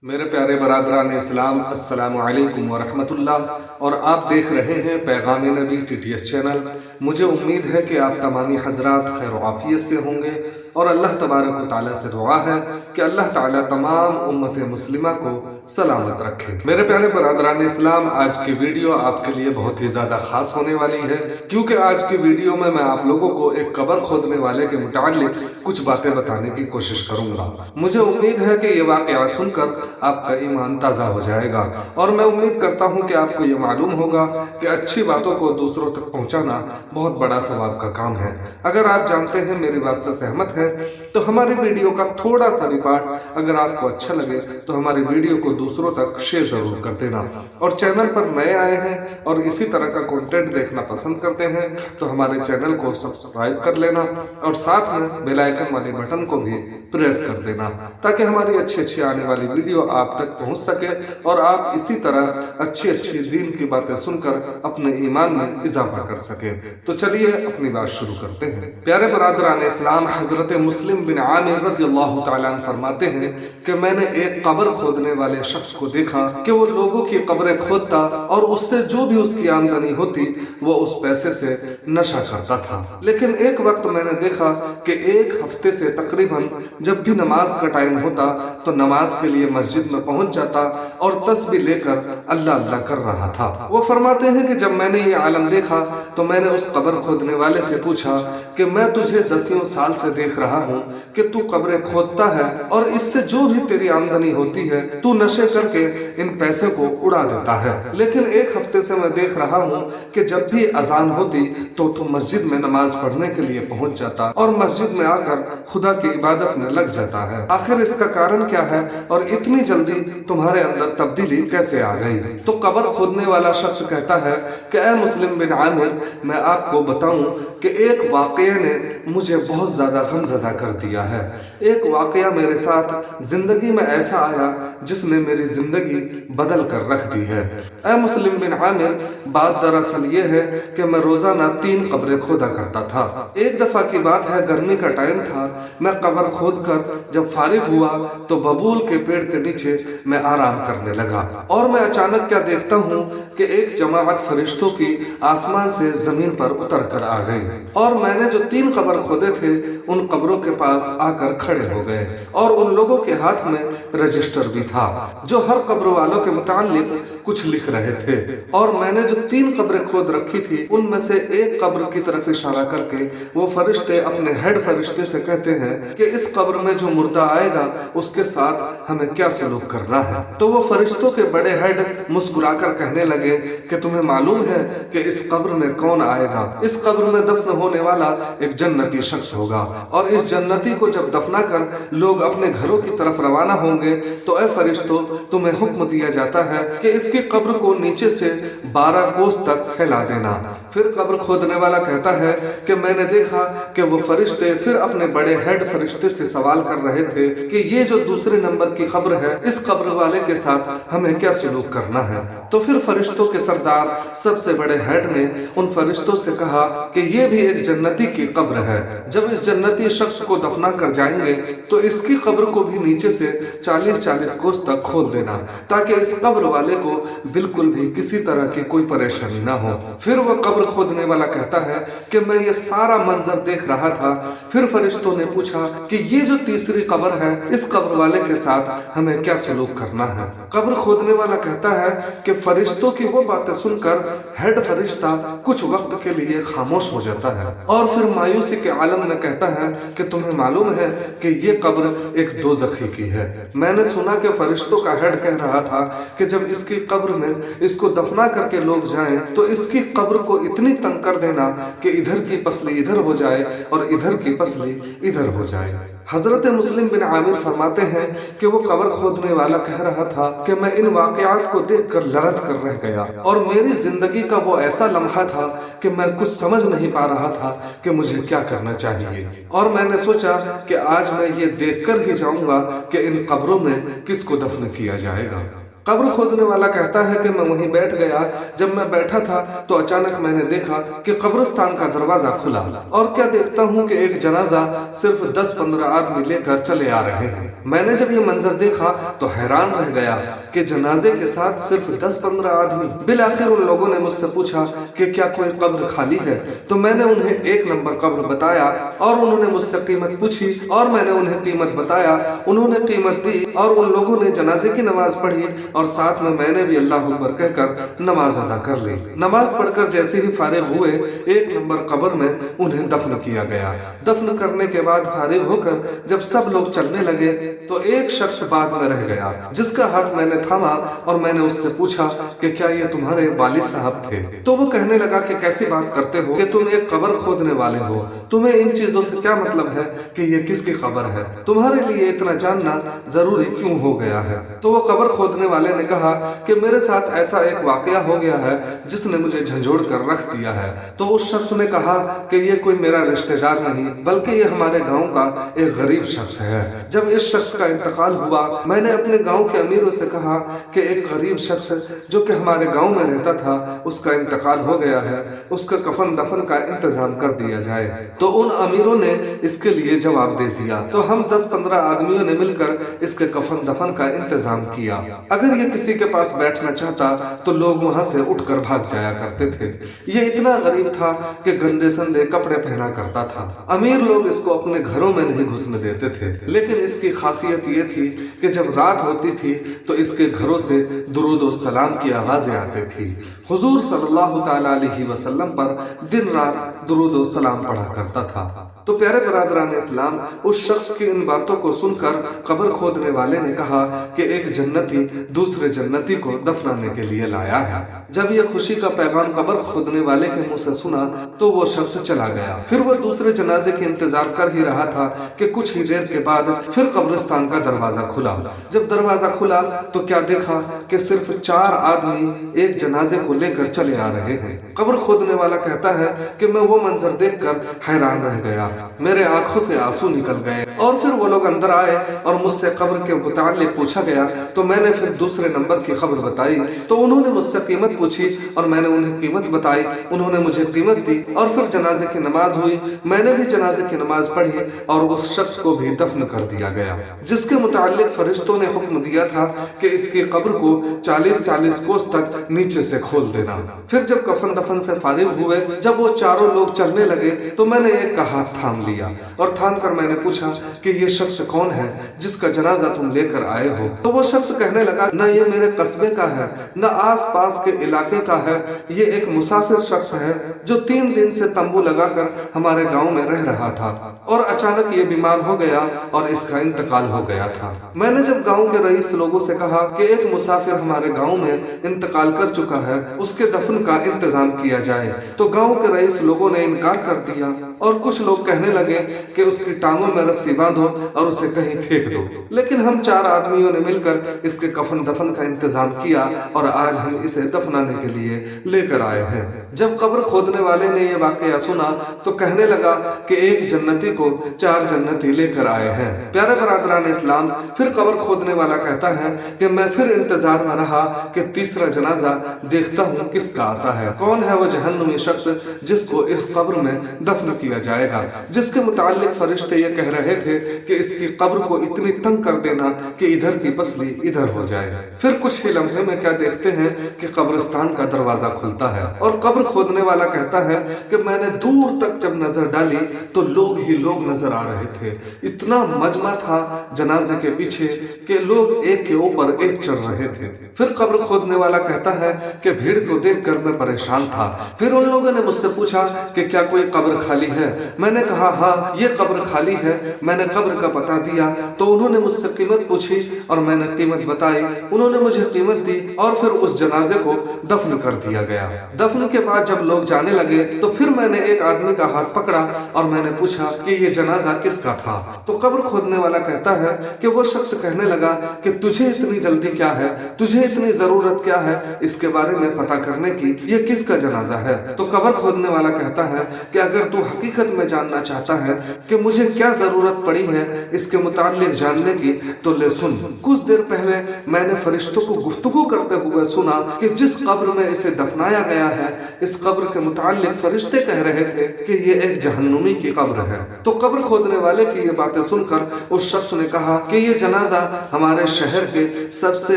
میرے پیارے برادران اسلام، السلام علیکم ورحمۃ اللہ، اور آپ دیکھ رہے ہیں پیغام نبی TTS چینل۔ مجھے امید ہے کہ آپ تمامی حضرات خیر و عافیت سے ہوں گے، اور اللہ تبارک و تعالیٰ سے دعا ہے کہ اللہ تعالیٰ تمام امت مسلمہ کو سلامت رکھے۔ میرے پیارے برادران اسلام، آج کی ویڈیو آپ کے لیے بہت ہی زیادہ خاص ہونے والی ہے، کیونکہ آج کی ویڈیو میں آپ لوگوں کو ایک قبر کھودنے والے کے متعلق کچھ باتیں بتانے کی کوشش کروں گا۔ مجھے امید ہے کہ یہ واقعہ سن کر آپ کا ایمان تازہ ہو جائے گا، اور میں امید کرتا ہوں کہ آپ کو یہ معلوم ہوگا کہ اچھی باتوں کو دوسروں تک پہنچانا بہت بڑا ثواب کا کام ہے۔ اگر آپ جانتے ہیں، میری بات سے سہمت ہیں، تو ہماری ویڈیو کا تھوڑا سا بھی پارٹ اگر آپ کو اچھا لگے تو ہماری ویڈیو کو دوسروں تک شیئر ضرور کر دینا، اور چینل پر نئے آئے ہیں اور اسی طرح کا کنٹینٹ دیکھنا پسند کرتے ہیں تو ہمارے چینل کو سبسکرائب کر لینا، اور ساتھ میں بیل آئیکن والے بٹن کو بھی پریس کر دینا، تاکہ ہماری اچھی آنے والی ویڈیو آپ تک پہنچ سکے اور آپ اسی طرح اچھی دین کی باتیں سن کر اپنے ایمان میں اضافہ کر سکیں۔ تو چلیے اپنی بات شروع کرتے ہیں۔ پیارے برادران اسلام، حضرت مسلم بن عامر رضی اللہ تعالیٰ عنہ فرماتے ہیں کہ میں نے ایک قبر کھودنے والے شخص کو دیکھا کہ وہ لوگوں کی قبریں کھودتا اور اس سے جو بھی اس کی آمدنی ہوتی وہ اس پیسے سے نشہ کرتا تھا۔ لیکن ایک وقت میں نے دیکھا کہ ایک ہفتے سے تقریباً جب بھی نماز کا ٹائم ہوتا تو نماز کے لیے مسجد میں پہنچ جاتا اور تسبیح لے کر اللہ اللہ کر رہا تھا۔ وہ فرماتے ہیں کہ جب میں نے یہ عالم دیکھا تو میں نے اس قبر کھودنے والے سے پوچھا کہ میں تجھے 10 سال سے دیکھ رہا ہوں کہ تو قبریں کھودتا ہے اور اس سے جو بھی تیری آمدنی ہوتی ہے تو نشے کر کے ان پیسے کو اڑا دیتا ہے، لیکن ایک ہفتے سے میں دیکھ رہا ہوں کہ جب بھی اذان ہوتی تو مسجد میں نماز پڑھنے کے لیے پہنچ جاتا اور مسجد میں آ کر خدا کی عبادت میں لگ جاتا ہے۔ آخر اس کا کارن کیا ہے اور اتنی جلدی تمہارے اندر تبدیلی کیسے آ گئی؟ تو قبر کھودنے والا شخص کہتا ہے کہ اے مسلم بن عامر، میں آپ کو بتاؤں کہ ایک واقعے نے مجھے بہت زیادہ غم زدہ کر دیا ہے۔ ایک واقعہ میرے ساتھ زندگی میں ایسا آیا جس نے میری زندگی بدل کر رکھ دی ہے۔ اے مسلم بن عامر، بات دراصل یہ ہے کہ میں روزانہ 3 قبریں کھودا کرتا تھا۔ ایک دفعہ کی بات ہے، گرمی کا ٹائم تھا، میں قبر کھود کر جب فارغ ہوا تو ببول کے پیڑ کے نیچے میں آرام کرنے لگا، اور میں اچانک کیا دیکھتا ہوں کہ ایک جماعت فرشتوں کی آسمان سے زمین پر اتر کر آ گئی، اور میں نے جو 3 قبر کھودے تھے ان قبروں کے پاس آ کر کھڑے ہو گئے، اور ان لوگوں کے ہاتھ میں رجسٹر بھی تھا جو ہر قبر والوں کے متعلق کچھ لکھ رہے تھے، اور میں نے جو 3 قبریں کھود رکھی تھی ان میں سے ایک قبر کی طرف اشارہ کر کے وہ فرشتے اپنے ہیڈ فرشتے سے کہتے ہیں کہ اس قبر میں جو مردہ آئے گا اس کے ساتھ ہمیں کیا سلوک کرنا ہے۔ تو وہ فرشتوں کے بڑے ہیڈ مسکرا کر کہنے لگے کہ تمہیں معلوم ہے کہ اس قبر میں کون آئے گا؟ اس قبر میں دفن ہونے والا ایک جنتی شخص ہوگا، اور اس جنتی کو جب دفنا کر لوگ اپنے گھروں کی طرف روانہ ہوں گے تو اے فرشتوں، تمہیں حکم دیا جاتا ہے کہ اس کی قبر کو نیچے سے 12 کوس تک پھیلا دینا۔ پھر قبر کھودنے والا کہتا ہے کہ میں نے دیکھا کہ وہ فرشتے پھر اپنے بڑے ہیڈ فرشتے سے سوال کر رہے تھے کہ یہ جو دوسرے نمبر کی قبر ہے اس قبر والے کے ساتھ ہمیں کیا سلوک کرنا ہے۔ تو پھر فرشتوں کے سردار سب سے بڑے ہیڈ نے ان فرشتوں سے کہا کہ یہ بھی ایک جنتی کی قبر ہے، جب اس جنتی شخص کو دفنا کر جائیں گے تو اس کی قبر کو بھی نیچے سے 40 کوس تک کھول دینا، تاکہ اس قبر والے کو بالکل بھی کسی طرح کی کوئی پریشانی نہ ہو۔ پھر وہ قبر کھودنے والا کہتا ہے کہ میں یہ سارا منظر دیکھ رہا تھا، پھر فرشتوں نے پوچھا کہ یہ جو تیسری قبر ہے اس قبر والے کے ساتھ ہمیں کیا سلوک کرنا ہے؟ قبر کھودنے والا کہتا ہے کہ فرشتوں کی وہ باتیں سن کر ہیڈ فرشتہ کچھ وقت کے لیے خاموش ہو جاتا ہے، اور پھر مایوسی کے عالم میں کہتا ہے کہ تمہیں معلوم ہے کہ یہ قبر ایک دوزخی کی ہے۔ میں نے سنا کہ فرشتوں کا ہیڈ کہہ رہا تھا کہ جب اس کی قبر میں اس کو دفنا کر کے لوگ جائیں تو اس کی قبر کو اتنی تنگ کر دینا کہ ادھر کی پسلی ادھر ہو جائے اور ادھر کی پسلی ادھر ہو جائے۔ حضرت مسلم بن عامر فرماتے ہیں کہ وہ قبر کھودنے والا کہہ رہا تھا کہ میں ان واقعات کو دیکھ کر لرز کر رہ گیا، اور میری زندگی کا وہ ایسا لمحہ تھا کہ میں کچھ سمجھ نہیں پا رہا تھا کہ مجھے کیا کرنا چاہیے، اور میں نے سوچا کہ آج میں یہ دیکھ کر ہی جاؤں گا کہ ان قبروں میں کس کو دفن کیا جائے گا۔ कब्र खोदने वाला कहता है कि मैं वहीं बैठ गया। जब मैं बैठा था तो अचानक मैंने देखा कि कब्रिस्तान का दरवाजा खुला और क्या देखता हूँ कि एक जनाजा सिर्फ 10-15 आदमी लेकर चले आ रहे हैं। मैंने जब ये मंजर देखा तो हैरान रह गया कि जनाजे के साथ सिर्फ 10-15 आदमी। बिल आखिर उन लोगों ने मुझसे पूछा कि क्या कोई कब्र खाली है, तो मैंने उन्हें 1 नंबर कब्र बताया और उन्होंने मुझसे कीमत पूछी और मैंने उन्हें कीमत बताया। उन्होंने कीमत दी और उन लोगों ने जनाजे की नमाज पढ़ी और साथ में मैंने भी अल्लाह अकबर कहकर नमाज अदा कर ली। नमाज पढ़कर जैसे ही फारिग हुए 1 नंबर कब्र में उन्हें दफन किया गया। दफन करने के बाद फारिग होकर जब सब लोग चलने लगे तो एक शख्स बाद में रह गया, जिसका हाथ मैंने थामा और मैंने उससे पूछा कि क्या ये तुम्हारे वालिद साहब थे? तो वो कहने लगा कि कैसी बात करते हो कि तुम एक कब्र खोदने वाले हो, तुम्हें इन चीजों से क्या मतलब है कि ये किसकी खबर है? तुम्हारे लिए इतना जानना जरूरी क्यों हो गया है? तो वो कब्र खोदने वाले ने कहा कि मेरे साथ ऐसा एक वाकया हो गया है जिसने मुझे झंझोड़ कर रख दिया है। तो उस शख्स ने कहा कि ये कोई मेरा रिश्तेदार नहीं बल्कि ये हमारे गांव का एक गरीब शख्स है। जब इस शख्स का इंतकाल हुआ मैंने अपने गांव के अमीरों से कहा कि एक गरीब शख्स जो कि हमारे गांव में रहता था उसका इंतकाल हो गया है, उसका कफन दफन का इंतजाम कर दिया जाए। तो उन अमीरों ने इसके लिए जवाब दे दिया। तो हम 10-15 आदमियों ने मिलकर इसके कफन दफन का इंतजाम किया। अगर ये किसी के पास बैठना चाहता तो लोग वहां से उठकर भाग जाया करते थे। ये इतना गरीब था कि गंदे संदे कपड़े पहना करता था। अमीर लोग इसको अपने घरों में नहीं घुसने देते थे, लेकिन इसकी खासियत ये थी कि जब रात होती थी तो इसके घरों से दुरूद और सलाम की आवाजें आती थी। हुजूर सल्लल्लाहु तआला अलैहि वसल्लम पर दिन रात दुरूद और सलाम पढ़ा करता था। तो प्यारे बरादरान इस्लाम, उस शख्स की इन बातों को सुनकर कब्र खोदने वाले ने कहा कि एक जन्नती दूसरे जन्नती को दफनाने के लिए लाया है। जब यह खुशी का पैगाम कब्र खोदने वाले के मुंह से सुना तो वो शख्स चला गया। फिर वो दूसरे जनाजे के इंतजार कर ही रहा था कि कुछ ही देर के बाद फिर कब्रिस्तान का दरवाजा खुला। जब दरवाजा खुला तो क्या देखा कि सिर्फ 4 आदमी एक जनाजे को लेकर चले आ रहे हैं। कब्र खोदने वाला कहता है कि मैं वो मंजर देखकर हैरान रह गया, मेरे आंखों से आंसू निकल गए। और फिर वो लोग अंदर आए और मुझसे कब्र के मुताल्लिक पूछा गया तो मैंने फिर दूसरे नंबर की खबर बताई। तो उन्होंने मुझसे कीमत पूछी और मैंने उन्हें कीमत बताई। उन्होंने मुझे कीमत दी और फिर जनाजे की नमाज हुई। मैंने भी जनाजे की नमाज पढ़ी और उस शख्स को भी दफन कर दिया गया जिसके मुताल्लिक फरिश्तों ने हुक्म दिया था कि इसकी कब्र को 40-40 कोस तक नीचे से खोल देना। फिर जब कफन दफन से फारिग हुए, जब वो चारों लोग चलने लगे तो मैंने एक का हाथ थाम लिया और थाम कर मैंने पूछा कि ये शख्स कौन है जिसका जनाजा तुम लेकर आए हो? तो वो शख्स कहने लगा, न ये मेरे कस्बे का है न आस पास के इलाके का है, ये एक मुसाफिर शख्स है जो 3 दिन से तंबू लगाकर हमारे गांव में रह रहा था और अचानक ये बीमार हो गया और इसका इंतकाल हो गया था। मैंने जब गांव के रईस लोगों से कहा कि एक मुसाफिर हमारे गांव में इंतकाल कर चुका है, उसके दफन का इंतजाम किया जाए, तो गांव के रईस लोगों ने इनकार कर दिया और कुछ लोग कहने लगे कि उसकी टांगों में रस्सी बांधो और उसे कहीं फेंक दो। लेकिन हम 4 आदमियों ने मिलकर इसके कफन दफन का इंतजाम किया और आज हम इसे दफनाने के लिए लेकर आए हैं। जब कब्र खोदने वाले ने यह वाकया सुना तो कहने लगा कि एक जन्नती को 4 जन्नती लेकर आए हैं। प्यारे बरादरान इस्लाम, फिर कब्र खोदने वाला कहता है कि मैं फिर इंतजार में रहा कि तीसरा जनाजा देखता हूँ किसका आता है। कौन है वो जहन्नुमी शख्स जिसको इस कब्र में दफन किया जाएगा, जिसके मुताल्लिक फरिश्ते ये कह रहे थे कि इसकी कब्र को इतनी तंग कर देना कि इधर की पसली इधर हो जाए। फिर कुछ ही लम्हे में क्या देखते हैं कि कब्रिस्तान का दरवाजा खुलता है और कब्र खोदने वाला कहता है कि मैंने दूर तक जब नजर डाली तो लोग ही लोग नजर आ रहे थे। इतना मजमा था जनाजे के पीछे कि लोग एक के ऊपर एक चढ़ रहे थे। फिर कब्र खोदने वाला कहता है कि भीड़ को देखकर मैं परेशान था। फिर उन लोगों ने मुझसे पूछा कि क्या कोई कब्र खाली है? मैंने कहा हाँ, ये कब्र खाली है। मैंने कब्र का पता दिया तो उन्होंने मुझसे कीमत पूछी और मैंने कीमत बताई। उन्होंने मुझे कीमत दी और फिर उस जनाजे को दफन कर दिया गया। दफन के बाद जब लोग जाने लगे तो फिर मैंने एक आदमी का हाथ पकड़ा और मैंने पूछा कि ये जनाजा किसका था? तो कब्र खोदने वाला कहता है कि वो शख्स कहने लगा कि तुझे इतनी जल्दी क्या है, तुझे इतनी जरूरत क्या है इसके बारे में पता करने की, ये किसका जनाजा है। तो कब्र खोदने वाला कहता है कि अगर तू हकीकत में जानना चाहता है कि मुझे क्या जरूरत पड़ी है इसके मुताल्लिक जानने की, तो ले सुन। कुछ देर पहले मैंने फरिश्तों को गुफ्तगू करते हुए सुना कि जिस कब्र में इसे दफनाया गया है, इस कब्र के मुताल्लिक फरिश्ते कह रहे थे कि ये एक जहन्नुमी की कब्र है। तो कब्र खोदने वाले की ये बातें सुनकर उस शख्स ने कहा कि ये जनाजा हमारे शहर के सबसे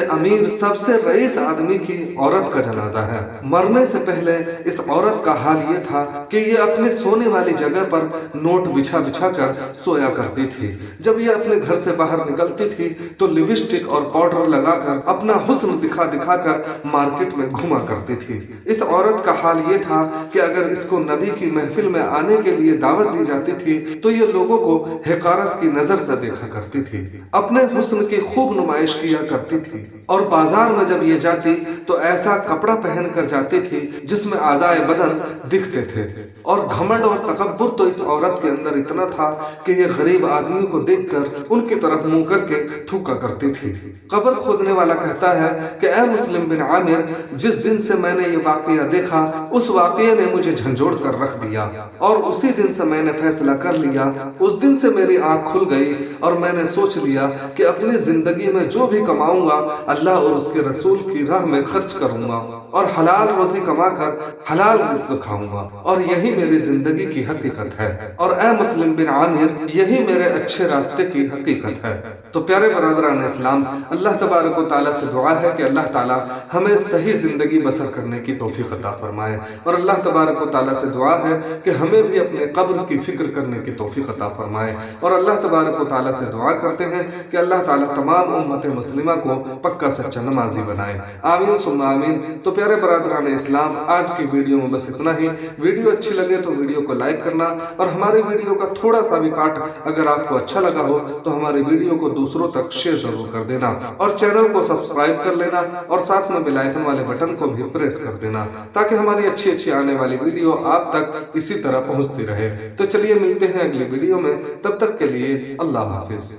अमीर, सबसे रईस आदमी की औरत का जनाजा है। मरने से पहले इस औरत का हाल ये था कि ये अपने सोने वाली जगह पर नोट बिछा बिछा कर सोया करती थी। जब ये अपने घर से बाहर निकलती थी तो लिपस्टिक और पाउडर लगाकर अपना हुस्न दिखा दिखा कर मार्केट में घुमा करती थी। इस औरत का हाल ये था कि अगर इसको नबी की महफिल में आने के लिए दावत दी जाती थी तो ये लोगों को हिकारत की नजर से देखा करती थी, अपने हुस्न की खूब नुमाइश किया करती थी। और बाजार में जब ये जाती तो ऐसा कपड़ा पहन कर जाती थी जिसमें आज़ाए बदन दिखते थे। और घमंड और तकब्बुर तो इस औरत के अंदर इतना था कि ये गरीब आदमियों को देखकर उनकी तरफ मुंह करके थूका करती थी। कब्र खोदने वाला कहता है कि ऐ मुस्लिम बिन आमिर, जिस दिन से मैंने ये वाकया देखा उस वाकये ने मुझे झंझोड़ कर रख दिया और उसी दिन से मैंने फैसला कर लिया। उस दिन से मेरी आंख खुल गई और मैंने सोच लिया कि अपनी जिंदगी में जो भी कमाऊंगा अल्लाह और उसके रसूल की राह में खर्च करूंगा और हलाल रोजी कमाकर हलाल रिज़्क़ खाऊंगा, और यही मेरी जिंदगी की हकीकत है। और ऐ मुस्लिम बिन आमिर, यही मेरे अच्छे रास्ते की हकीकत है। तो प्यारे बरादरान इस्लाम, अल्लाह तबारक व तआला से दुआ है कि अल्लाह ताला हमें सही जिंदगी बसर करने की तौफीक अता फरमाए, और अल्लाह तबारक व तआला से दुआ है कि हमें भी अपने कब्र की फिक्र करने की तौफीक अता फरमाए। और अल्लाह तबारक व तआला से दुआ करते हैं कि अल्लाह ताला तमाम उम्मत मुस्लिमा को पक्का सच्चा नमाजी बनाए। आमीन सुम्मा आमीन। तो प्यारे बरादरान इस्लाम, आज की वीडियो में बस इतना ही। वीडियो अच्छी लगे तो वीडियो को लाइक करना, और हमारी वीडियो का थोड़ा सा भी पार्ट अगर आपको अच्छा लगा हो तो हमारी वीडियो को दूसरों तक शेयर जरूर कर देना, और चैनल को सब्सक्राइब कर लेना, और साथ में बेल आइकन वाले बटन को भी प्रेस कर देना ताकि हमारी अच्छी अच्छी आने वाली वीडियो आप तक इसी तरह पहुंचती रहे। तो चलिए मिलते हैं अगली वीडियो में, तब तक के लिए अल्लाह हाफिज।